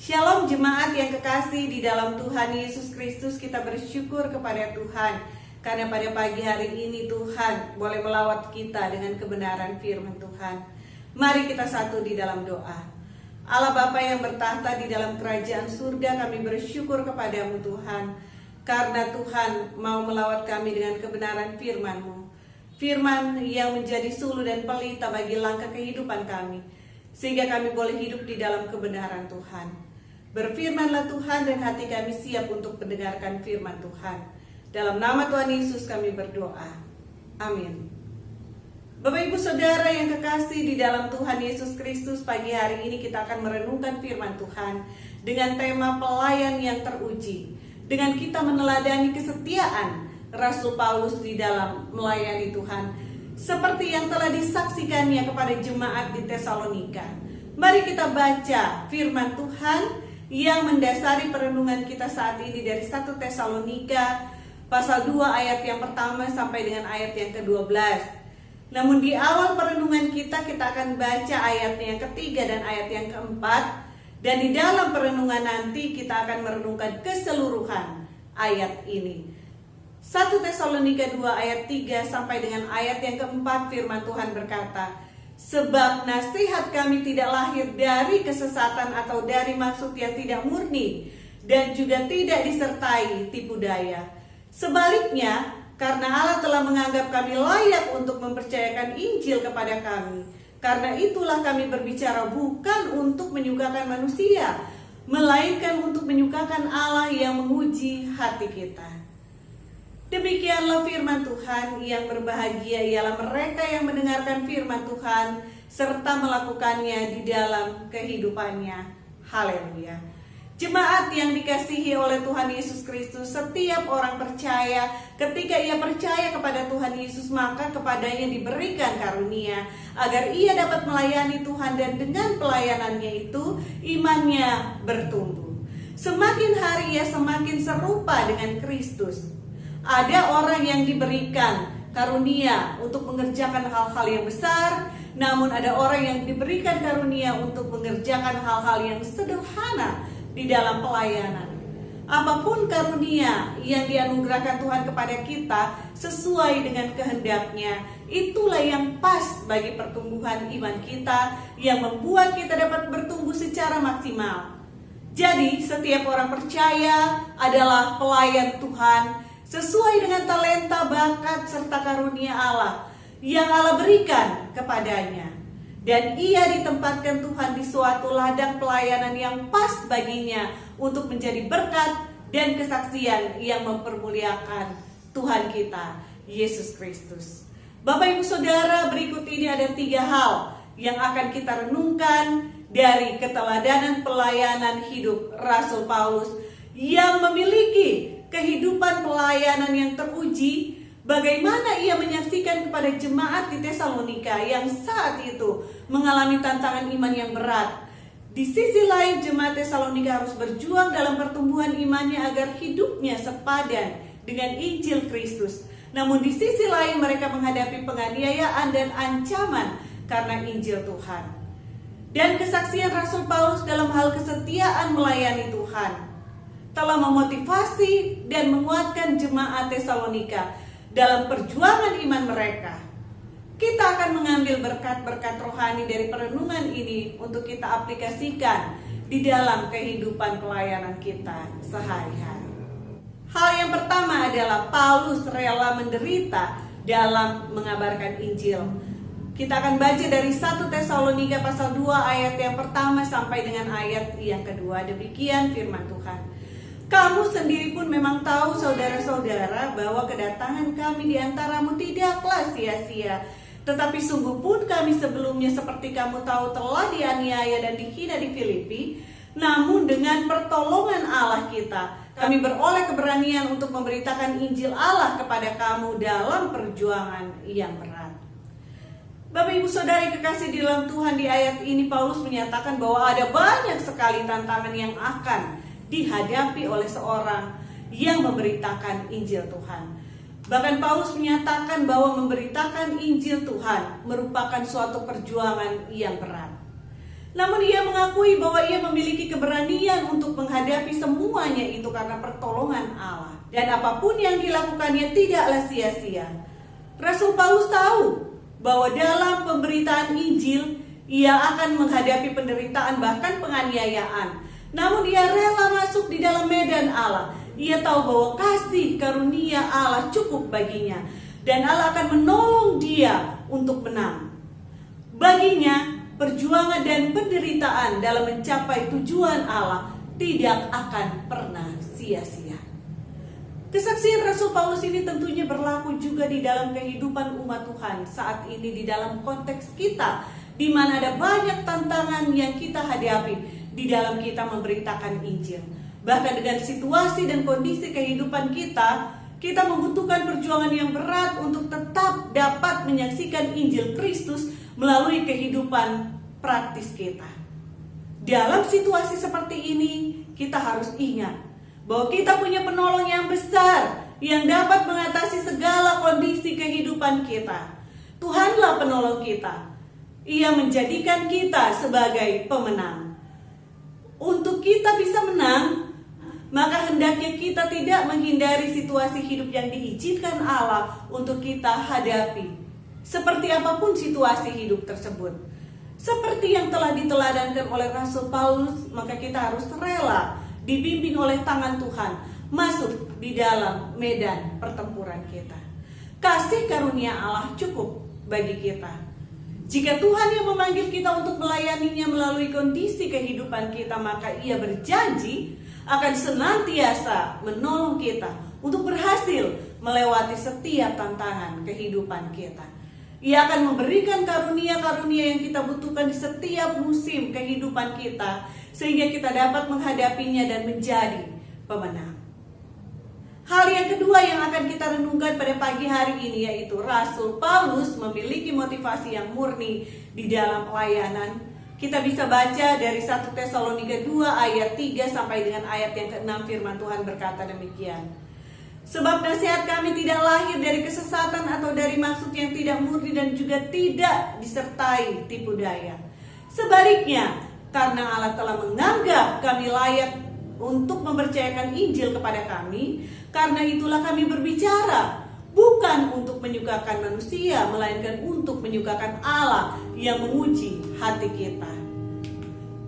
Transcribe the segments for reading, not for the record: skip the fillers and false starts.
Shalom jemaat yang kekasih di dalam Tuhan Yesus Kristus, kita bersyukur kepada Tuhan karena pada pagi hari ini Tuhan boleh melawat kita dengan kebenaran firman Tuhan. Mari kita satu di dalam doa. Allah Bapa yang bertahta di dalam kerajaan surga, kami bersyukur kepadamu Tuhan, karena Tuhan mau melawat kami dengan kebenaran firman-Mu, firman yang menjadi suluh dan pelita bagi langkah kehidupan kami, sehingga kami boleh hidup di dalam kebenaran Tuhan. Berfirmanlah Tuhan, dan hati kami siap untuk mendengarkan firman Tuhan. Dalam nama Tuhan Yesus kami berdoa. Amin. Bapak Ibu Saudara yang kekasih di dalam Tuhan Yesus Kristus, pagi hari ini kita akan merenungkan firman Tuhan dengan tema pelayan yang teruji, dengan kita meneladani kesetiaan Rasul Paulus di dalam melayani Tuhan, seperti yang telah disaksikannya kepada jemaat di Tesalonika. Mari kita baca firman Tuhan yang mendasari perenungan kita saat ini dari 1 Tesalonika pasal 2 ayat yang pertama sampai dengan ayat yang ke-12. Namun di awal perenungan kita akan baca ayat yang ketiga dan ayat yang keempat, dan di dalam perenungan nanti kita akan merenungkan keseluruhan ayat ini. 1 Tesalonika 2 ayat 3 sampai dengan ayat yang keempat, firman Tuhan berkata, "Sebab nasihat kami tidak lahir dari kesesatan atau dari maksud yang tidak murni, dan juga tidak disertai tipu daya. Sebaliknya, karena Allah telah menganggap kami layak untuk mempercayakan Injil kepada kami, karena itulah kami berbicara bukan untuk menyukakan manusia, melainkan untuk menyukakan Allah yang menguji hati kita." Demikianlah firman Tuhan. Yang berbahagia ialah mereka yang mendengarkan firman Tuhan serta melakukannya di dalam kehidupannya. Haleluya. Jemaat yang dikasihi oleh Tuhan Yesus Kristus, setiap orang percaya, ketika ia percaya kepada Tuhan Yesus, maka kepadanya diberikan karunia agar ia dapat melayani Tuhan, dan dengan pelayanannya itu imannya bertumbuh. Semakin hari ia semakin serupa dengan Kristus. Ada orang yang diberikan karunia untuk mengerjakan hal-hal yang besar, namun ada orang yang diberikan karunia untuk mengerjakan hal-hal yang sederhana di dalam pelayanan. Apapun karunia yang dianugerahkan Tuhan kepada kita sesuai dengan kehendaknya, itulah yang pas bagi pertumbuhan iman kita, yang membuat kita dapat bertumbuh secara maksimal. Jadi setiap orang percaya adalah pelayan Tuhan sesuai dengan talenta, bakat, serta karunia Allah yang Allah berikan kepadanya. Dan ia ditempatkan Tuhan di suatu ladang pelayanan yang pas baginya untuk menjadi berkat dan kesaksian yang mempermuliakan Tuhan kita, Yesus Kristus. Bapak Ibu Saudara, berikut ini ada 3 hal yang akan kita renungkan dari keteladanan pelayanan hidup Rasul Paulus yang memiliki kehidupan pelayanan yang teruji. Bagaimana ia menyaksikan kepada jemaat di Tesalonika yang saat itu mengalami tantangan iman yang berat. Di sisi lain, jemaat Tesalonika harus berjuang dalam pertumbuhan imannya agar hidupnya sepadan dengan Injil Kristus. Namun di sisi lain, mereka menghadapi penganiayaan dan ancaman karena Injil Tuhan. Dan kesaksian Rasul Paulus dalam hal kesetiaan melayani Tuhan telah memotivasi dan menguatkan jemaat Tesalonika dalam perjuangan iman mereka. Kita akan mengambil berkat-berkat rohani dari perenungan ini untuk kita aplikasikan di dalam kehidupan pelayanan kita sehari-hari. Hal yang pertama adalah Paulus rela menderita dalam mengabarkan Injil. Kita akan baca dari 1 Tesalonika pasal 2 ayat yang pertama sampai dengan ayat yang kedua. Demikian firman Tuhan. "Kamu sendiri pun memang tahu, saudara-saudara, bahwa kedatangan kami di antaramu tidaklah sia-sia. Tetapi sungguh pun kami sebelumnya, seperti kamu tahu, telah dianiaya dan dihina di Filipi. Namun dengan pertolongan Allah kita, kami beroleh keberanian untuk memberitakan Injil Allah kepada kamu dalam perjuangan yang berat." Bapak Ibu Saudari kekasih di dalam Tuhan, di ayat ini Paulus menyatakan bahwa ada banyak sekali tantangan yang akan dihadapi oleh seorang yang memberitakan Injil Tuhan. Bahkan Paulus menyatakan bahwa memberitakan Injil Tuhan merupakan suatu perjuangan yang berat. Namun ia mengakui bahwa ia memiliki keberanian untuk menghadapi semuanya itu karena pertolongan Allah. Dan apapun yang dilakukannya tidaklah sia-sia. Rasul Paulus tahu bahwa dalam pemberitaan Injil ia akan menghadapi penderitaan bahkan penganiayaan. Namun ia rela masuk di dalam medan Allah. Ia tahu bahwa kasih karunia Allah cukup baginya. Dan Allah akan menolong dia untuk menang. Baginya, perjuangan dan penderitaan dalam mencapai tujuan Allah tidak akan pernah sia-sia. Kesaksian Rasul Paulus ini tentunya berlaku juga di dalam kehidupan umat Tuhan saat ini di dalam konteks kita, di mana ada banyak tantangan yang kita hadapi di dalam kita memberitakan Injil. Bahkan dengan situasi dan kondisi kehidupan kita membutuhkan perjuangan yang berat untuk tetap dapat menyaksikan Injil Kristus melalui kehidupan praktis kita. Dalam situasi seperti ini, kita harus ingat bahwa kita punya penolong yang besar yang dapat mengatasi segala kondisi kehidupan kita. Tuhanlah penolong kita. Ia menjadikan kita sebagai pemenang. Untuk kita bisa menang, maka hendaknya kita tidak menghindari situasi hidup yang diizinkan Allah untuk kita hadapi. Seperti apapun situasi hidup tersebut. Seperti yang telah diteladankan oleh Rasul Paulus, maka kita harus rela dibimbing oleh tangan Tuhan masuk di dalam medan pertempuran kita. Kasih karunia Allah cukup bagi kita. Jika Tuhan yang memanggil kita untuk melayaninya melalui kondisi kehidupan kita, maka Ia berjanji akan senantiasa menolong kita untuk berhasil melewati setiap tantangan kehidupan kita. Ia akan memberikan karunia-karunia yang kita butuhkan di setiap musim kehidupan kita, sehingga kita dapat menghadapinya dan menjadi pemenang. Hal yang kedua yang akan kita renungkan pada pagi hari ini yaitu Rasul Paulus memiliki motivasi yang murni di dalam pelayanan. Kita bisa baca dari 1 Tesalonika 2 ayat 3 sampai dengan ayat yang ke-6, firman Tuhan berkata demikian. Sebab nasihat kami tidak lahir dari kesesatan atau dari maksud yang tidak murni dan juga tidak disertai tipu daya. Sebaliknya, karena Allah telah menganggap kami layak untuk mempercayakan Injil kepada kami, karena itulah kami berbicara, bukan untuk menyukakan manusia, melainkan untuk menyukakan Allah yang menguji hati kita.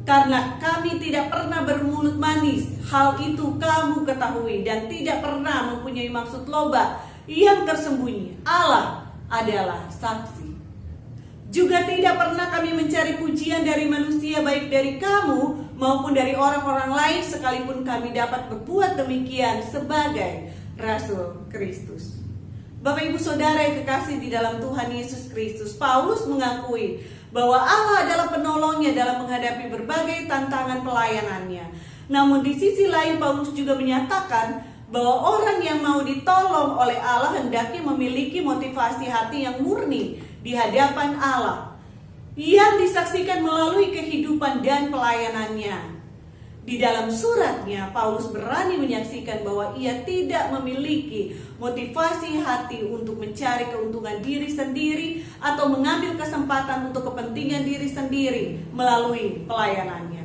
Karena kami tidak pernah bermulut manis, hal itu kamu ketahui, dan tidak pernah mempunyai maksud loba yang tersembunyi. Allah adalah saksi. Juga tidak pernah kami mencari pujian dari manusia, baik dari kamu maupun dari orang-orang lain, sekalipun kami dapat berbuat demikian sebagai Rasul Kristus. Bapak Ibu Saudara yang kekasih di dalam Tuhan Yesus Kristus, Paulus mengakui bahwa Allah adalah penolongnya dalam menghadapi berbagai tantangan pelayanannya. Namun di sisi lain Paulus juga menyatakan bahwa orang yang mau ditolong oleh Allah hendaknya memiliki motivasi hati yang murni di hadapan Allah, yang disaksikan melalui kehidupan dan pelayanannya. Di dalam suratnya, Paulus berani menyaksikan bahwa ia tidak memiliki motivasi hati untuk mencari keuntungan diri sendiri atau mengambil kesempatan untuk kepentingan diri sendiri melalui pelayanannya.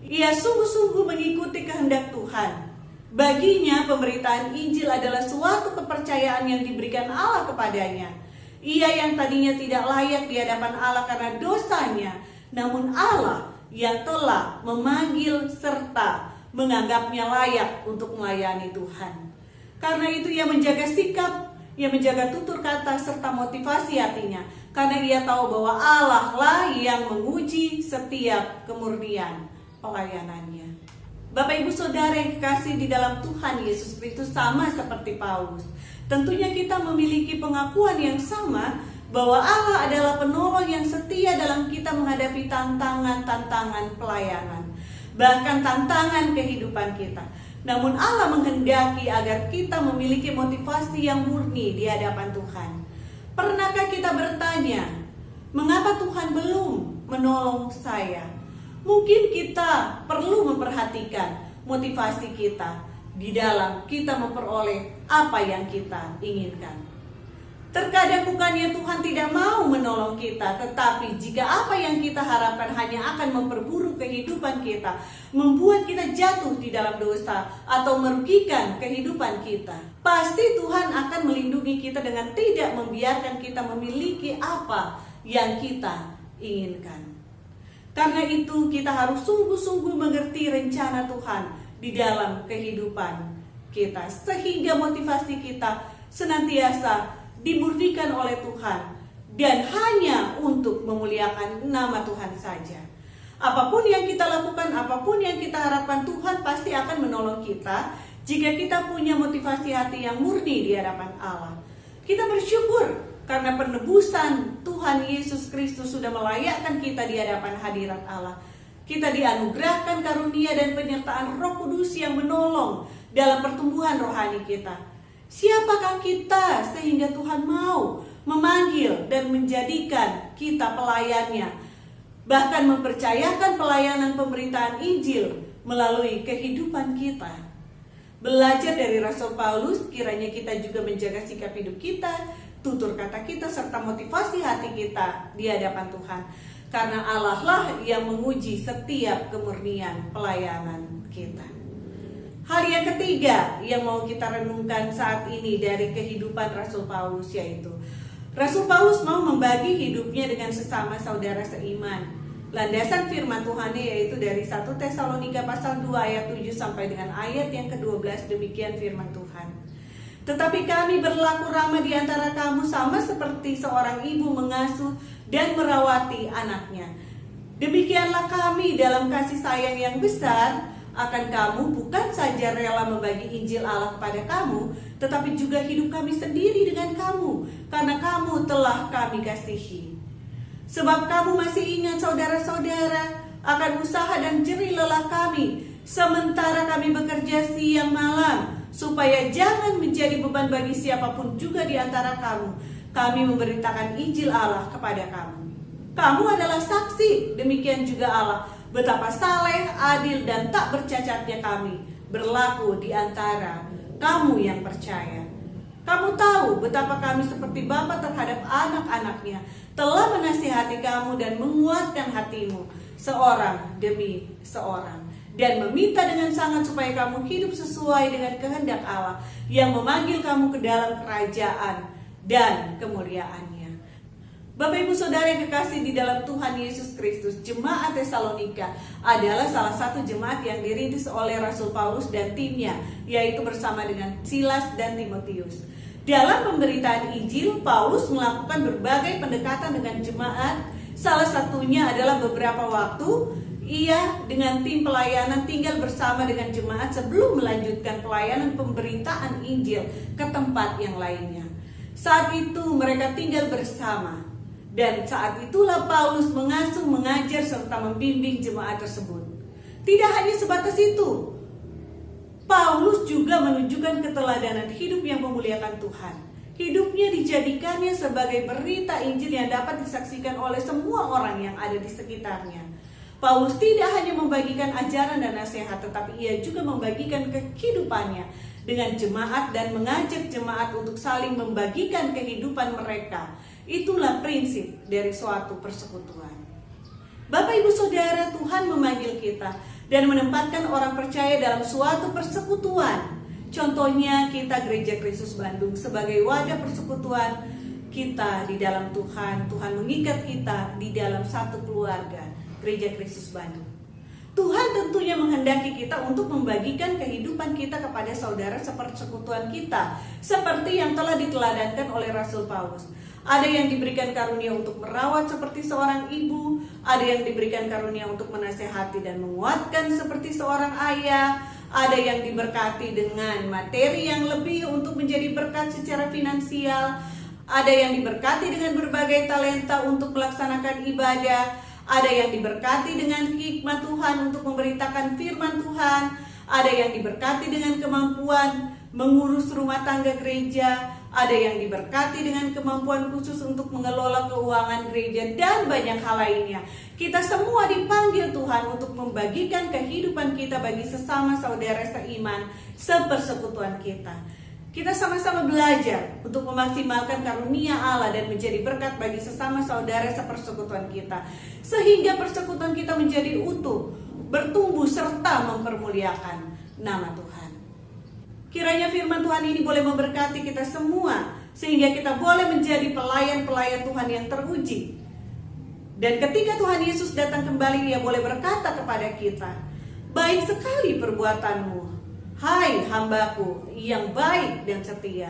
Ia sungguh-sungguh mengikuti kehendak Tuhan. Baginya, pemberitaan Injil adalah suatu kepercayaan yang diberikan Allah kepadanya. Ia yang tadinya tidak layak di hadapan Allah karena dosanya, namun Allah yang telah memanggil serta menganggapnya layak untuk melayani Tuhan. Karena itu ia menjaga sikap, ia menjaga tutur kata serta motivasi hatinya, karena ia tahu bahwa Allah lah yang menguji setiap kemurnian pelayanannya. Bapak Ibu Saudara yang kekasih di dalam Tuhan Yesus Kristus, sama seperti Paulus, tentunya kita memiliki pengakuan yang sama bahwa Allah adalah penolong yang setia dalam kita menghadapi tantangan-tantangan pelayanan, bahkan tantangan kehidupan kita. Namun Allah menghendaki agar kita memiliki motivasi yang murni di hadapan Tuhan. Pernahkah kita bertanya, mengapa Tuhan belum menolong saya? Mungkin kita perlu memperhatikan motivasi kita di dalam kita memperoleh apa yang kita inginkan. Terkadang bukannya Tuhan tidak mau menolong kita, tetapi jika apa yang kita harapkan hanya akan memperburuk kehidupan kita, membuat kita jatuh di dalam dosa atau merugikan kehidupan kita, pasti Tuhan akan melindungi kita dengan tidak membiarkan kita memiliki apa yang kita inginkan. Karena itu kita harus sungguh-sungguh mengerti rencana Tuhan di dalam kehidupan kita, sehingga motivasi kita senantiasa dimurnikan oleh Tuhan dan hanya untuk memuliakan nama Tuhan saja. Apapun yang kita lakukan, apapun yang kita harapkan, Tuhan pasti akan menolong kita jika kita punya motivasi hati yang murni di hadapan Allah. Kita bersyukur karena penebusan Tuhan Yesus Kristus sudah melayakkan kita di hadapan hadirat Allah. Kita dianugerahkan karunia dan penyertaan Roh Kudus yang menolong dalam pertumbuhan rohani kita. Siapakah kita sehingga Tuhan mau memanggil dan menjadikan kita pelayannya, bahkan mempercayakan pelayanan pemberitaan Injil melalui kehidupan kita. Belajar dari Rasul Paulus, kiranya kita juga menjaga sikap hidup kita, tutur kata kita, serta motivasi hati kita di hadapan Tuhan. Karena Allah lah yang menguji setiap kemurnian pelayanan kita. Hal yang ketiga yang mau kita renungkan saat ini dari kehidupan Rasul Paulus, yaitu Rasul Paulus mau membagi hidupnya dengan sesama saudara seiman. Landasan firman Tuhan yaitu dari 1 Tesalonika pasal 2 ayat 7 sampai dengan ayat yang ke-12, demikian firman Tuhan. Tetapi kami berlaku ramah di antara kamu sama seperti seorang ibu mengasuh dan merawati anaknya. Demikianlah kami dalam kasih sayang yang besar akan kamu, bukan saja rela membagi Injil Allah kepada kamu, tetapi juga hidup kami sendiri dengan kamu, karena kamu telah kami kasihi. Sebab kamu masih ingat saudara-saudara akan usaha dan jerih lelah kami, sementara kami bekerja siang malam, supaya jangan menjadi beban bagi siapapun juga di antara kamu. Kami memberitakan Injil Allah kepada kamu. Kamu adalah saksi, demikian juga Allah, betapa saleh, adil, dan tak bercacatnya kami berlaku di antara kamu yang percaya. Kamu tahu betapa kami seperti bapa terhadap anak-anaknya, telah menasihati kamu dan menguatkan hatimu seorang demi seorang, dan meminta dengan sangat supaya kamu hidup sesuai dengan kehendak Allah yang memanggil kamu ke dalam kerajaan dan kemuliaannya. Bapak Ibu Saudara yang kekasih di dalam Tuhan Yesus Kristus, jemaat Tesalonika adalah salah satu jemaat yang dirintis oleh Rasul Paulus dan timnya, yaitu bersama dengan Silas dan Timotius. Dalam pemberitaan Injil, Paulus melakukan berbagai pendekatan dengan jemaat. Salah satunya adalah beberapa waktu ia dengan tim pelayanan tinggal bersama dengan jemaat sebelum melanjutkan pelayanan pemberitaan Injil ke tempat yang lainnya. Saat itu mereka tinggal bersama. Dan saat itulah Paulus mengasuh, mengajar, serta membimbing jemaat tersebut. Tidak hanya sebatas itu, Paulus juga menunjukkan keteladanan hidup yang memuliakan Tuhan. Hidupnya dijadikannya sebagai berita Injil yang dapat disaksikan oleh semua orang yang ada di sekitarnya. Paulus tidak hanya membagikan ajaran dan nasihat, tetapi ia juga membagikan kehidupannya dengan jemaat dan mengajak jemaat untuk saling membagikan kehidupan mereka. Itulah prinsip dari suatu persekutuan. Bapak Ibu Saudara, Tuhan memanggil kita dan menempatkan orang percaya dalam suatu persekutuan. Contohnya kita Gereja Kristus Bandung sebagai wadah persekutuan kita di dalam Tuhan. Tuhan mengikat kita di dalam satu keluarga, Gereja Kristus Bandung. Tuhan tentunya menghendaki kita untuk membagikan kehidupan kita kepada saudara sepersekutuan kita, seperti yang telah diteladankan oleh Rasul Paulus. Ada yang diberikan karunia untuk merawat seperti seorang ibu, ada yang diberikan karunia untuk menasehati dan menguatkan seperti seorang ayah, ada yang diberkati dengan materi yang lebih untuk menjadi berkat secara finansial, ada yang diberkati dengan berbagai talenta untuk melaksanakan ibadah, ada yang diberkati dengan hikmat Tuhan untuk memberitakan firman Tuhan, ada yang diberkati dengan kemampuan mengurus rumah tangga gereja, ada yang diberkati dengan kemampuan khusus untuk mengelola keuangan gereja, dan banyak hal lainnya. Kita semua dipanggil Tuhan untuk membagikan kehidupan kita bagi sesama saudara seiman, sepersekutuan kita. Kita sama-sama belajar untuk memaksimalkan karunia Allah dan menjadi berkat bagi sesama saudara sepersekutuan kita, sehingga persekutuan kita menjadi utuh, bertumbuh serta mempermuliakan nama Tuhan. Kiranya firman Tuhan ini boleh memberkati kita semua, sehingga kita boleh menjadi pelayan-pelayan Tuhan yang teruji. Dan ketika Tuhan Yesus datang kembali, Dia boleh berkata kepada kita, "Baik sekali perbuatanmu, hai hambaku yang baik dan setia.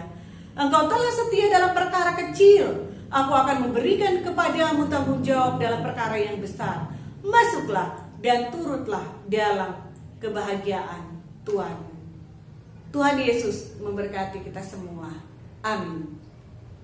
Engkau telah setia dalam perkara kecil, aku akan memberikan kepadamu tanggung jawab dalam perkara yang besar. Masuklah dan turutlah dalam kebahagiaan Tuhan." Tuhan Yesus memberkati kita semua. Amin.